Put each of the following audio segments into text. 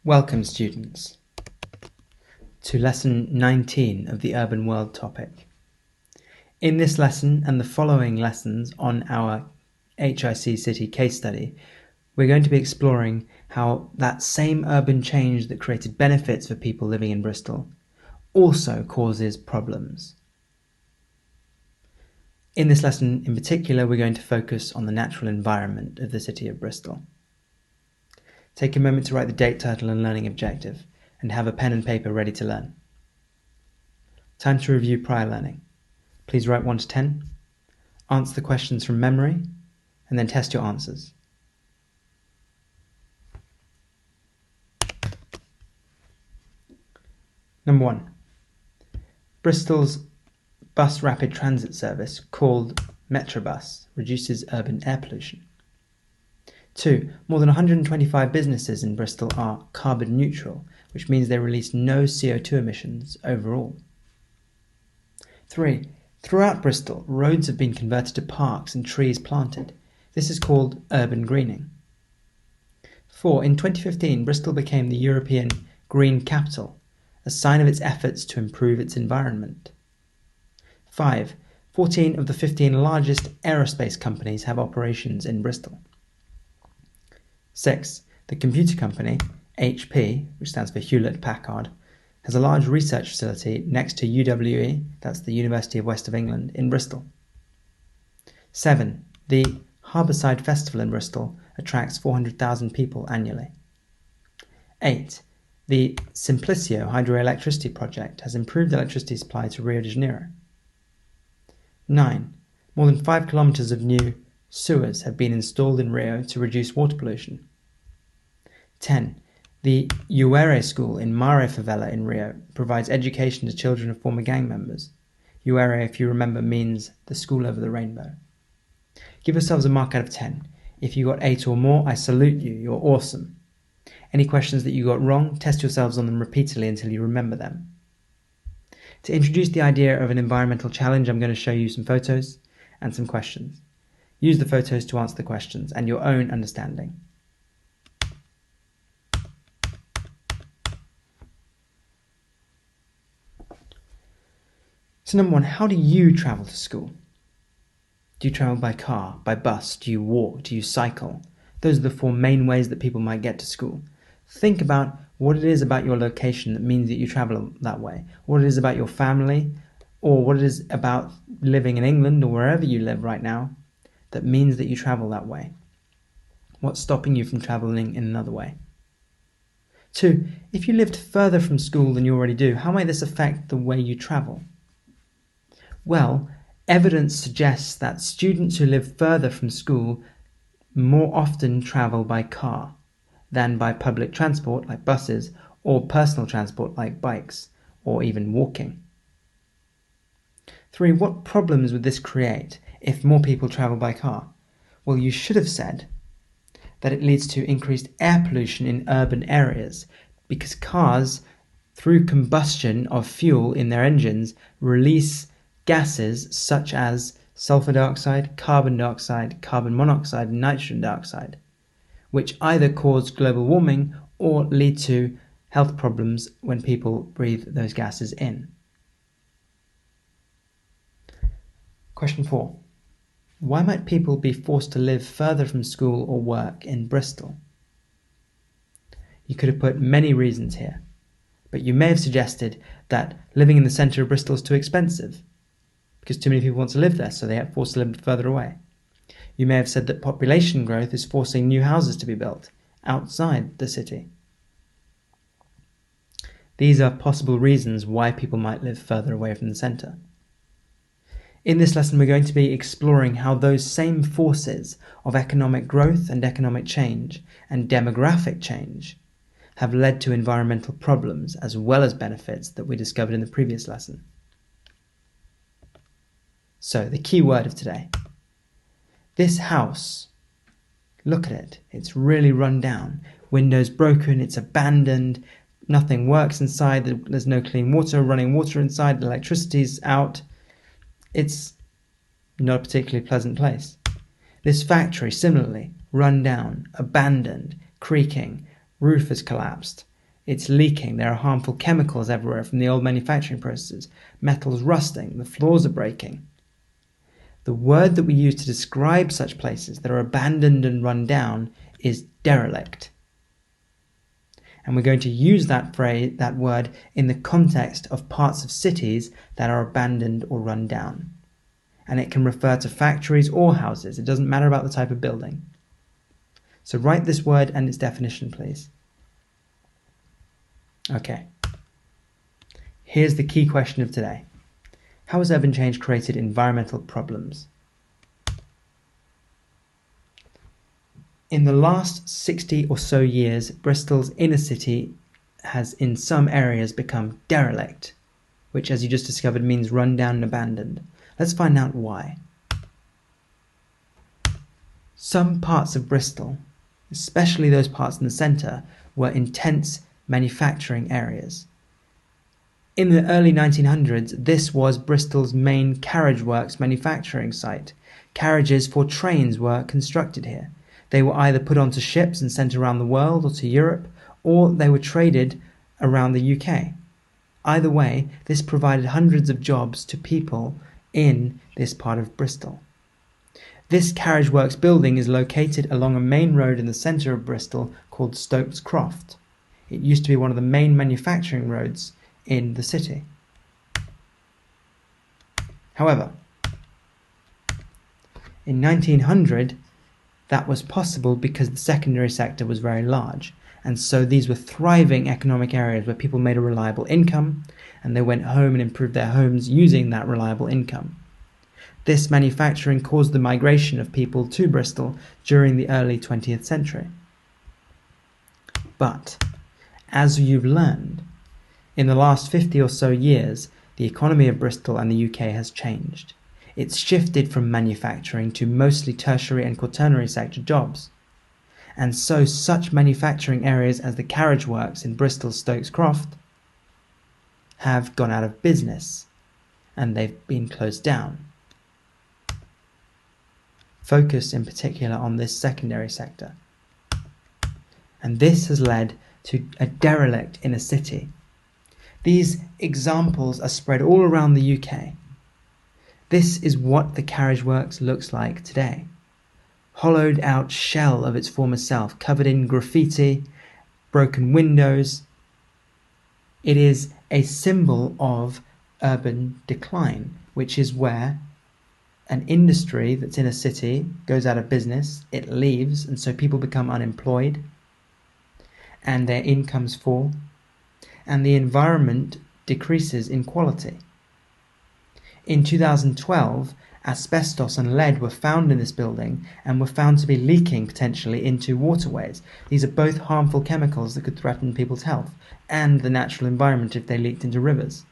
Welcome, students, to Lesson 19 of the Urban World topic. In this lesson and the following lessons on our HIC City case study, we're going to be exploring how that same urban change that created benefits for people living in Bristol also causes problems. In this lesson in particular, we're going to focus on the natural environment of the city of Bristol. Take a moment to write the date, title and learning objective, and have a pen and paper ready to learn. Time to review prior learning. Please write 1 to 10, answer the questions from memory, and then test your answers. Number 1. Bristol's bus rapid transit service, called Metrobus, reduces urban air pollution. 2. More than 125 businesses in Bristol are carbon neutral, which means they release no CO2 emissions overall. 3. Throughout Bristol, roads have been converted to parks and trees planted. This is called urban greening. 4. In 2015, Bristol became the European Green Capital, a sign of its efforts to improve its environment. 5. 14 of the 15 largest aerospace companies have operations in Bristol. 6. The computer company, HP, which stands for Hewlett-Packard, has a large research facility next to UWE, that's the University of West of England, in Bristol. 7. The Harbourside Festival in Bristol attracts 400,000 people annually. 8. The Simplicio hydroelectricity project has improved electricity supply to Rio de Janeiro. 9. More than 5 kilometres of new sewers have been installed in Rio to reduce water pollution. 10. The Uere School in Mare Favela in Rio provides education to children of former gang members. Uere, if you remember, means the school over the rainbow. Give yourselves a mark out of 10. If you got 8 or more, I salute you. You're awesome. Any questions that you got wrong, test yourselves on them repeatedly until you remember them. To introduce the idea of an environmental challenge, I'm going to show you some photos and some questions. Use the photos to answer the questions and your own understanding. So number 1, how do you travel to school? Do you travel by car, by bus? Do you walk? Do you cycle? Those are the 4 main ways that people might get to school. Think about what it is about your location that means that you travel that way. What it is about your family, or what it is about living in England or wherever you live right now that means that you travel that way. What's stopping you from travelling in another way? 2, if you lived further from school than you already do, how might this affect the way you travel? Well, evidence suggests that students who live further from school more often travel by car than by public transport like buses or personal transport like bikes or even walking. 3, what problems would this create if more people travel by car? Well, you should have said that it leads to increased air pollution in urban areas because cars, through combustion of fuel in their engines, release gases such as sulfur dioxide, carbon monoxide, and nitrogen dioxide, which either cause global warming or lead to health problems when people breathe those gases in. Question 4. Why might people be forced to live further from school or work in Bristol? You could have put many reasons here, but you may have suggested that living in the centre of Bristol is too expensive because too many people want to live there, so they are forced to live further away. You may have said that population growth is forcing new houses to be built outside the city. These are possible reasons why people might live further away from the centre. In this lesson, we're going to be exploring how those same forces of economic growth and economic change and demographic change have led to environmental problems as well as benefits that we discovered in the previous lesson. So, the key word of today. This house, look at it. It's really run down. Windows broken, it's abandoned, nothing works inside, there's no clean water, running water inside, electricity's out. It's not a particularly pleasant place. This factory, similarly, run down, abandoned, creaking, roof has collapsed, It's leaking. There are harmful chemicals everywhere from the old manufacturing processes. Metal's rusting. The floors are breaking. The word that we use to describe such places that are abandoned and run down is derelict. And we're going to use that word in the context of parts of cities that are abandoned or run down. And it can refer to factories or houses. It doesn't matter about the type of building. So write this word and its definition, please. Okay. Here's the key question of today. How has urban change created environmental problems? In the last 60 or so years, Bristol's inner city has in some areas become derelict, which, as you just discovered, means run down and abandoned. Let's find out why. Some parts of Bristol, especially those parts in the centre, were intense manufacturing areas. In the early 1900s, this was Bristol's main carriage works manufacturing site. Carriages for trains were constructed here. They were either put onto ships and sent around the world or to Europe, or they were traded around the UK. Either way, this provided hundreds of jobs to people in this part of Bristol. This carriage works building is located along a main road in the centre of Bristol called Stokes Croft. It used to be one of the main manufacturing roads in the city. However, in 1900, that was possible because the secondary sector was very large, and so these were thriving economic areas where people made a reliable income, and they went home and improved their homes using that reliable income. This manufacturing caused the migration of people to Bristol during the early 20th century. But, as you've learned, in the last 50 or so years, the economy of Bristol and the UK has changed. It's shifted from manufacturing to mostly tertiary and quaternary sector jobs. And so such manufacturing areas as the carriage works in Bristol's Stokes Croft have gone out of business, and they've been closed down. Focus in particular on this secondary sector. And this has led to a derelict inner city. These examples are spread all around the UK. This is what the carriage works looks like today. Hollowed out shell of its former self, covered in graffiti, broken windows. It is a symbol of urban decline, which is where an industry that's in a city goes out of business, it leaves, and so people become unemployed, and their incomes fall, and the environment decreases in quality. In 2012, asbestos and lead were found in this building and were found to be leaking potentially into waterways. These are both harmful chemicals that could threaten people's health and the natural environment if they leaked into rivers.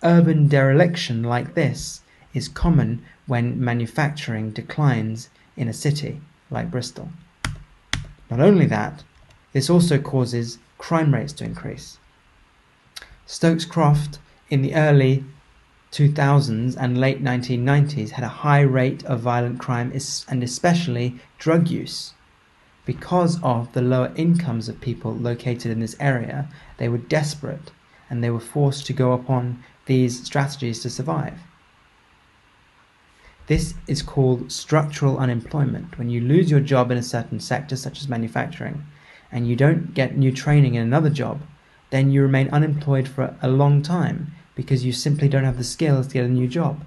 Urban dereliction like this is common when manufacturing declines in a city like Bristol. Not only that, this also causes crime rates to increase. Stokes Croft in the early 2000s and late 1990s had a high rate of violent crime and especially drug use. Because of the lower incomes of people located in this area, they were desperate and they were forced to go upon these strategies to survive. This is called structural unemployment. When you lose your job in a certain sector, such as manufacturing, and you don't get new training in another job, then you remain unemployed for a long time because you simply don't have the skills to get a new job.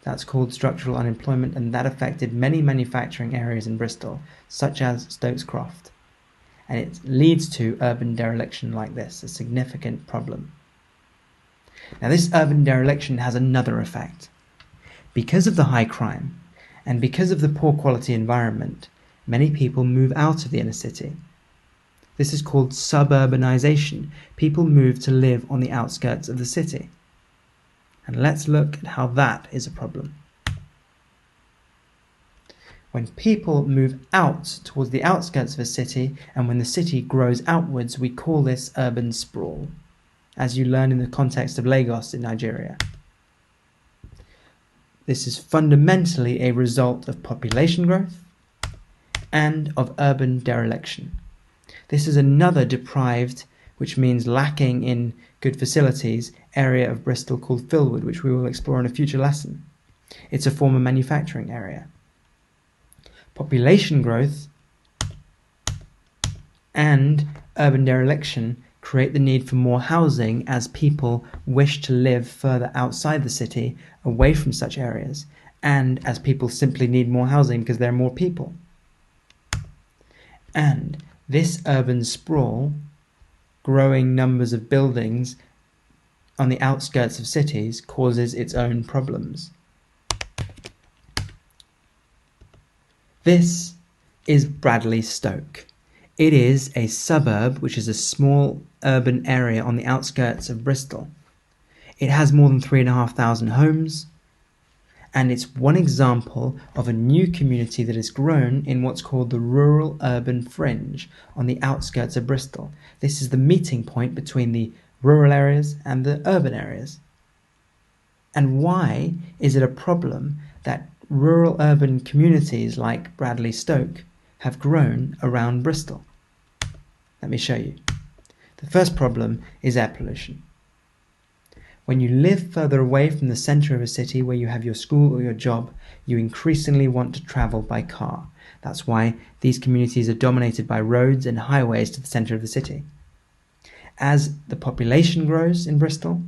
That's called structural unemployment, and that affected many manufacturing areas in Bristol, such as Stokes Croft. And it leads to urban dereliction like this, a significant problem. Now, this urban dereliction has another effect. Because of the high crime, and because of the poor quality environment, many people move out of the inner city. This is called suburbanization. People move to live on the outskirts of the city. And let's look at how that is a problem. When people move out towards the outskirts of a city, and when the city grows outwards, we call this urban sprawl, as you learn in the context of Lagos in Nigeria. This is fundamentally a result of population growth and of urban dereliction. This is another deprived, which means lacking in good facilities, area of Bristol called Philwood, which we will explore in a future lesson. It's a former manufacturing area. Population growth and urban dereliction create the need for more housing as people wish to live further outside the city, away from such areas, and as people simply need more housing because there are more people. And this urban sprawl, growing numbers of buildings on the outskirts of cities, causes its own problems. This is Bradley Stoke. It is a suburb, which is a small urban area on the outskirts of Bristol. It has more than 3,500 homes, and it's one example of a new community that has grown in what's called the rural-urban fringe on the outskirts of Bristol. This is the meeting point between the rural areas and the urban areas. And why is it a problem that rural-urban communities like Bradley Stoke have grown around Bristol? Let me show you. The first problem is air pollution. When you live further away from the centre of a city where you have your school or your job, you increasingly want to travel by car. That's why these communities are dominated by roads and highways to the centre of the city. As the population grows in Bristol,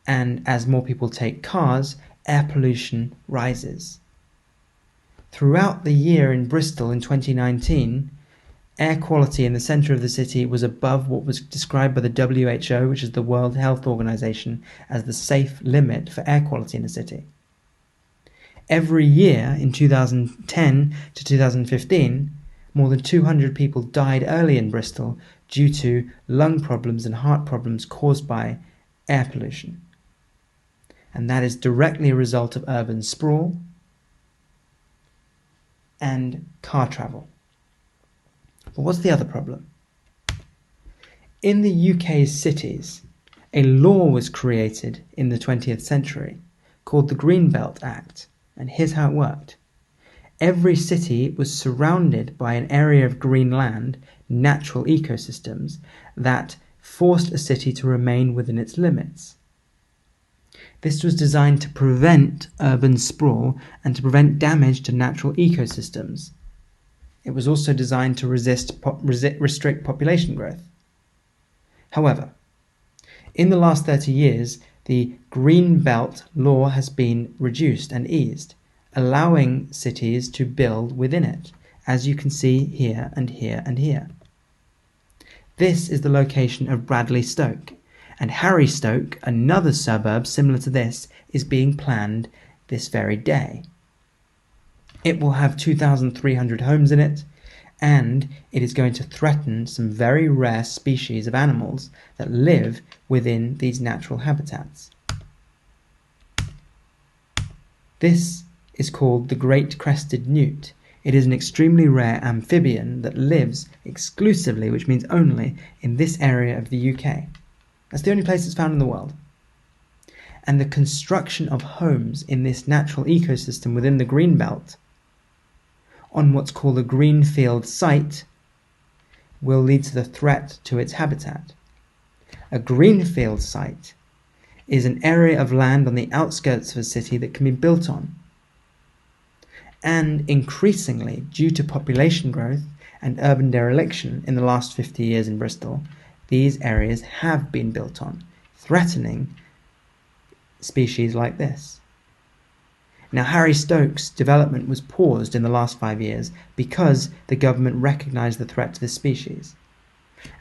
and as more people take cars, air pollution rises. Throughout the year in Bristol in 2019, air quality in the centre of the city was above what was described by the WHO, which is the World Health Organization, as the safe limit for air quality in a city. Every year in 2010 to 2015, more than 200 people died early in Bristol due to lung problems and heart problems caused by air pollution. And that is directly a result of urban sprawl and car travel. But what's the other problem? In the UK's cities, a law was created in the 20th century called the Greenbelt Act, and here's how it worked. Every city was surrounded by an area of green land, natural ecosystems, that forced a city to remain within its limits. This was designed to prevent urban sprawl and to prevent damage to natural ecosystems. It was also designed to restrict population growth. However, in the last 30 years, the Green Belt law has been reduced and eased, allowing cities to build within it, as you can see here and here and here. This is the location of Bradley Stoke, and Harry Stoke, another suburb similar to this, is being planned this very day. It will have 2,300 homes in it, and it is going to threaten some very rare species of animals that live within these natural habitats. This is called the great crested newt. It is an extremely rare amphibian that lives exclusively, which means only, in this area of the UK. That's the only place it's found in the world. And the construction of homes in this natural ecosystem within the green belt on what's called a greenfield site will lead to the threat to its habitat. A greenfield site is an area of land on the outskirts of a city that can be built on. And increasingly, due to population growth and urban dereliction in the last 50 years in Bristol, these areas have been built on, threatening species like this. Now, Harry Stoke's development was paused in the last 5 years because the government recognised the threat to this species.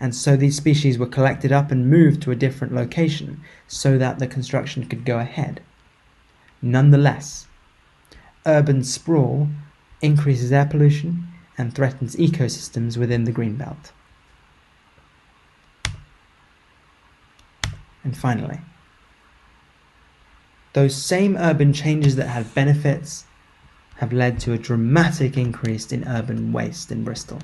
And so these species were collected up and moved to a different location so that the construction could go ahead. Nonetheless, urban sprawl increases air pollution and threatens ecosystems within the Greenbelt. And finally, those same urban changes that had benefits have led to a dramatic increase in urban waste in Bristol.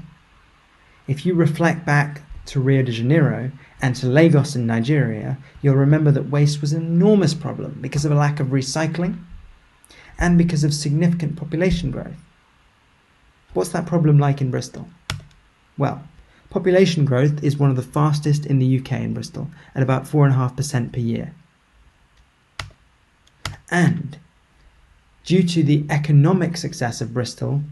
If you reflect back to Rio de Janeiro and to Lagos in Nigeria, you'll remember that waste was an enormous problem because of a lack of recycling and because of significant population growth. What's that problem like in Bristol? Well, Population growth is one of the fastest in the UK in Bristol, at about 4.5% per year. And due to the economic success of Bristol,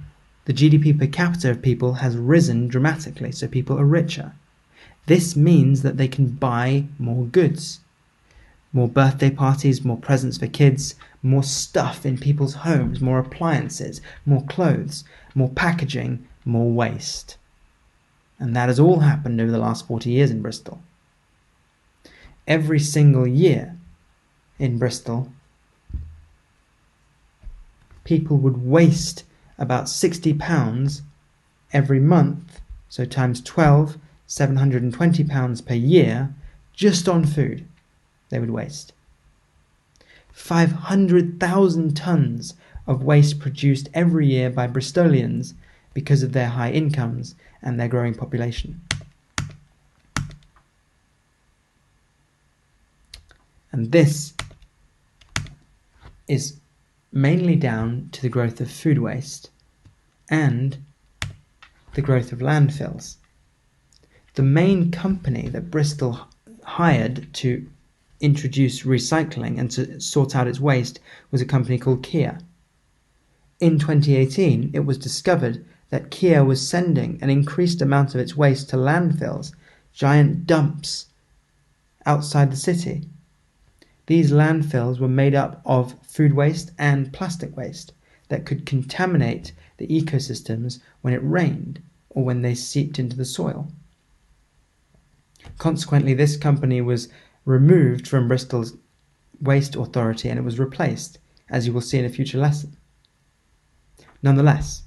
the GDP per capita of people has risen dramatically, so people are richer. This means that they can buy more goods. More birthday parties, more presents for kids, more stuff in people's homes, more appliances, more clothes, more packaging, more waste. And that has all happened over the last 40 years in Bristol. Every single year in Bristol, people would waste about £60 every month, so times 12, £720 per year, just on food they would waste. 500,000 tonnes of waste produced every year by Bristolians because of their high incomes and their growing population. And this is mainly down to the growth of food waste and the growth of landfills. The main company that Bristol hired to introduce recycling and to sort out its waste was a company called Kia. In 2018, it was discovered that Kia was sending an increased amount of its waste to landfills, giant dumps outside the city. These landfills were made up of food waste and plastic waste that could contaminate the ecosystems when it rained or when they seeped into the soil. Consequently, this company was removed from Bristol's Waste Authority and it was replaced, as you will see in a future lesson. Nonetheless,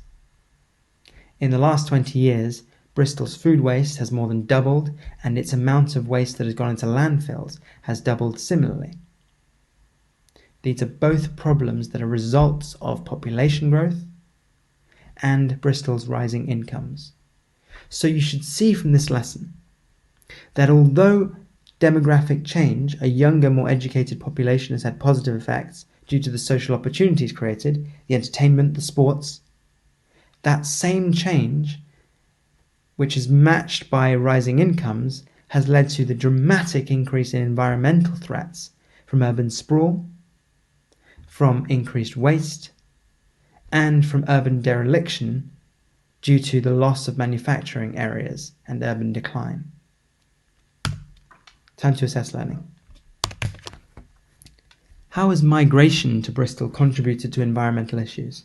in the last 20 years, Bristol's food waste has more than doubled and its amount of waste that has gone into landfills has doubled similarly. These are both problems that are results of population growth and Bristol's rising incomes. So you should see from this lesson that although demographic change, a younger, more educated population, has had positive effects due to the social opportunities created, the entertainment, the sports, that same change, which is matched by rising incomes, has led to the dramatic increase in environmental threats from urban sprawl, from increased waste, and from urban dereliction due to the loss of manufacturing areas and urban decline. Time to assess learning. How has migration to Bristol contributed to environmental issues?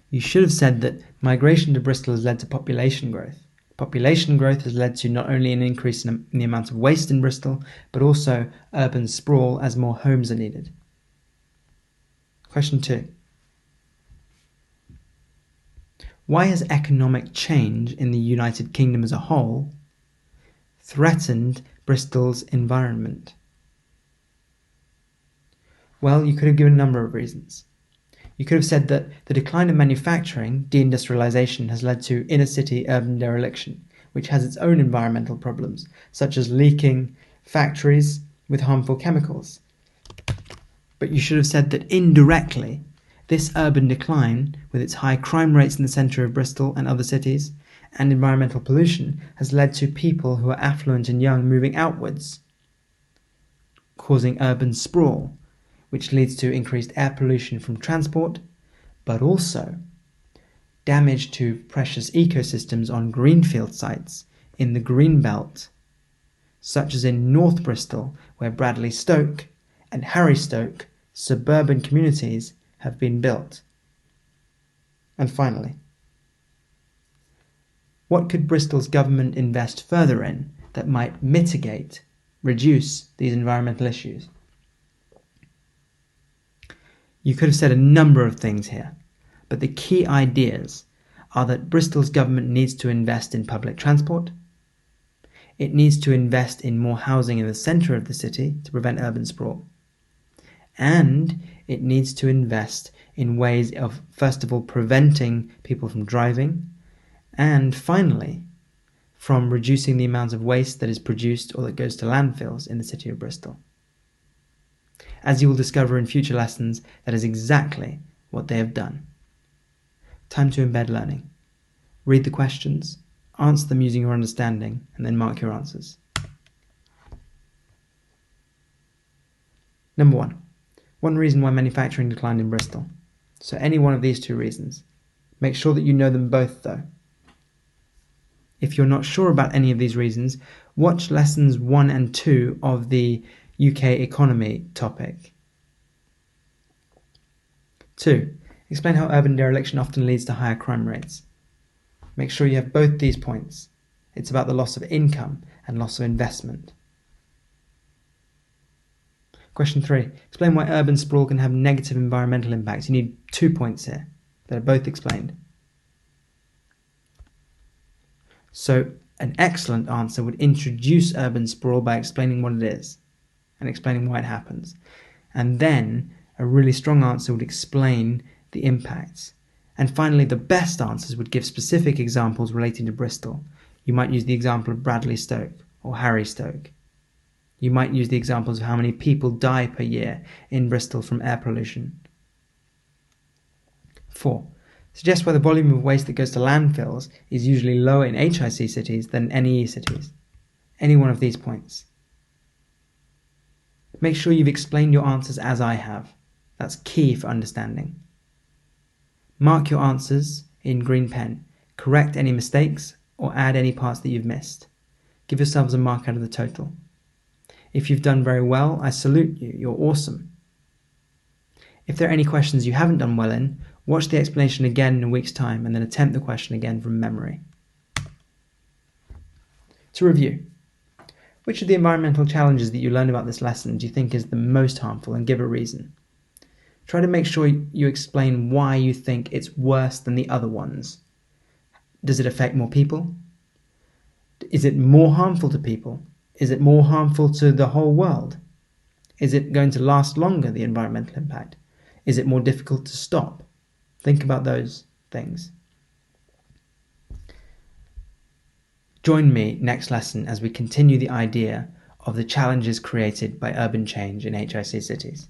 You should have said that migration to Bristol has led to population growth. Population growth has led to not only an increase in the amount of waste in Bristol, but also urban sprawl as more homes are needed. Question 2. Why has economic change in the United Kingdom as a whole threatened Bristol's environment? Well, you could have given a number of reasons. You could have said that the decline of manufacturing, deindustrialization, has led to inner-city urban dereliction, which has its own environmental problems, such as leaking factories with harmful chemicals. But you should have said that indirectly, this urban decline, with its high crime rates in the centre of Bristol and other cities, and environmental pollution, has led to people who are affluent and young moving outwards, causing urban sprawl, which leads to increased air pollution from transport, but also damage to precious ecosystems on greenfield sites in the green belt, such as in North Bristol, where Bradley Stoke and Harry Stoke suburban communities have been built. And finally, what could Bristol's government invest further in that might mitigate, reduce these environmental issues? You could have said a number of things here, but the key ideas are that Bristol's government needs to invest in public transport, it needs to invest in more housing in the centre of the city to prevent urban sprawl, and it needs to invest in ways of, first of all, preventing people from driving, and finally, from reducing the amount of waste that is produced or that goes to landfills in the city of Bristol. As you will discover in future lessons, that is exactly what they have done. Time to embed learning. Read the questions, answer them using your understanding, and then mark your answers. Number 1. One reason why manufacturing declined in Bristol. So any one of these two reasons. Make sure that you know them both though. If you're not sure about any of these reasons, watch lessons 1 and 2 of the UK economy topic. 2. Explain how urban dereliction often leads to higher crime rates. Make sure you have both these points. It's about the loss of income and loss of investment. Question 3. Explain why urban sprawl can have negative environmental impacts. You need 2 points here that are both explained. So an excellent answer would introduce urban sprawl by explaining what it is and explaining why it happens. And then a really strong answer would explain the impacts. And finally, the best answers would give specific examples relating to Bristol. You might use the example of Bradley Stoke or Harry Stoke. You might use the examples of how many people die per year in Bristol from air pollution. 4. Suggest why the volume of waste that goes to landfills is usually lower in HIC cities than NEE cities. Any one of these points. Make sure you've explained your answers as I have. That's key for understanding. Mark your answers in green pen. Correct any mistakes or add any parts that you've missed. Give yourselves a mark out of the total. If you've done very well, I salute you. You're awesome. If there are any questions you haven't done well in, watch the explanation again in a week's time and then attempt the question again from memory. To review, which of the environmental challenges that you learned about this lesson do you think is the most harmful, and give a reason? Try to make sure you explain why you think it's worse than the other ones. Does it affect more people? Is it more harmful to people? Is it more harmful to the whole world? Is it going to last longer, the environmental impact? Is it more difficult to stop? Think about those things. Join me next lesson as we continue the idea of the challenges created by urban change in HIC cities.